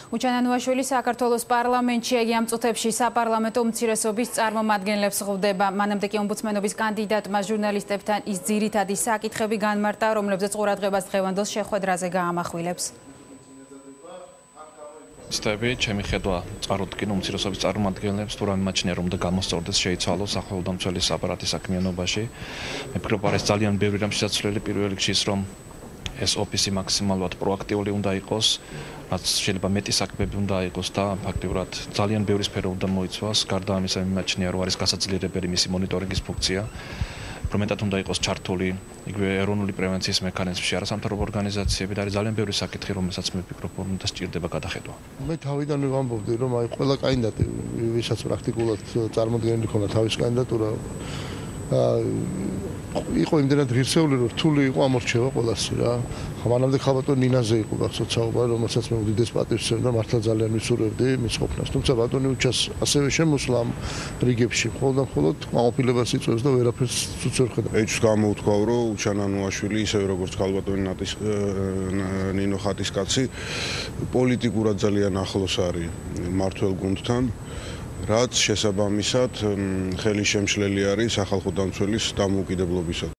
უჩანანუაშვილი საქართველოს პარლამენტში ამ წუთებში საპარლამენტო უმცირესობის წარმომადგენლებს ხვდება. მანამდე კი ომბუდსმენობის კანდიდატმა ჟურნალისტებთან ის ძირითადი საკითხები განმარტა, რომლებზეც ყურადღებას დღევანდელ შეხვედრაზე გაამახვილებს. Stăbi, ჩემი ხედვა წარუდგინა უმცირესობის წარმომადგენლებს თუ რამე მაჩნია რომ და გამოსწორდეს შეიცვალოს სახელმწიფო აპარატის საქმიანობაში. მე ვფიქრობ არის ძალიან ბევრი რამ შესაძლებელი პირველ რიგში ის რომ ეს ოფისი მაქსიმალურად პროაქტიული უნდა იყოს, რაც შეიძლება მეტი საქმეები უნდა იყოს და ფაქტიურად ძალიან ბევრი სფერო უნდა მოიცვას. გარდა ამისა მიმაჩნია რომ არის გასაძლიერებელი მისი მონიტორინგის ფუნქცია. Promentat უნდა იყოს ჩართული იგივე ეროვნული პრევენციის მექანიზმში, არასამთავრობო ორგანიზაციები და არის ძალიან ბევრი საკითხი, რომელსაც მე ვფიქრობ, რომ უნდა სჭირდება გადახედვა. მე თავიდან ვამბობდი, რომ აი ყველა კანდიდატი, ვისაც პრაქტიკულად წარმოდგენილი ქონდა თავის კანდიდატურა, იყო იმდენად ღირსეული, რომ რთული იყო ამორჩევა ყველას რა. მანამდე ხალბატონ ნინაზე იყო გახსოვთ საუბარი, რომელსაც მე უდიდეს პატივს ვცემ და მართლა ძალიან ვისურვებდი მის ყოფნას. თუმცა ბატონი უჩას ასევე შემოსვლა ამ რიგებში, მხოლოდ ამოფილებას იწვევს და ვერაფერს უც ვერ ხედავ. ეჭვს გამოუთქვავ, რომ უჩანანუაშვილი ისევე როგორც ხალბატონი ნინო ხატისკაცი პოლიტიკურად ძალიან ახლოს არის მმართველ გუნდთან. რაც შესაბამისად ხელისშემშლელი არის სახალხო დამცველის დამოუკიდებლობისა.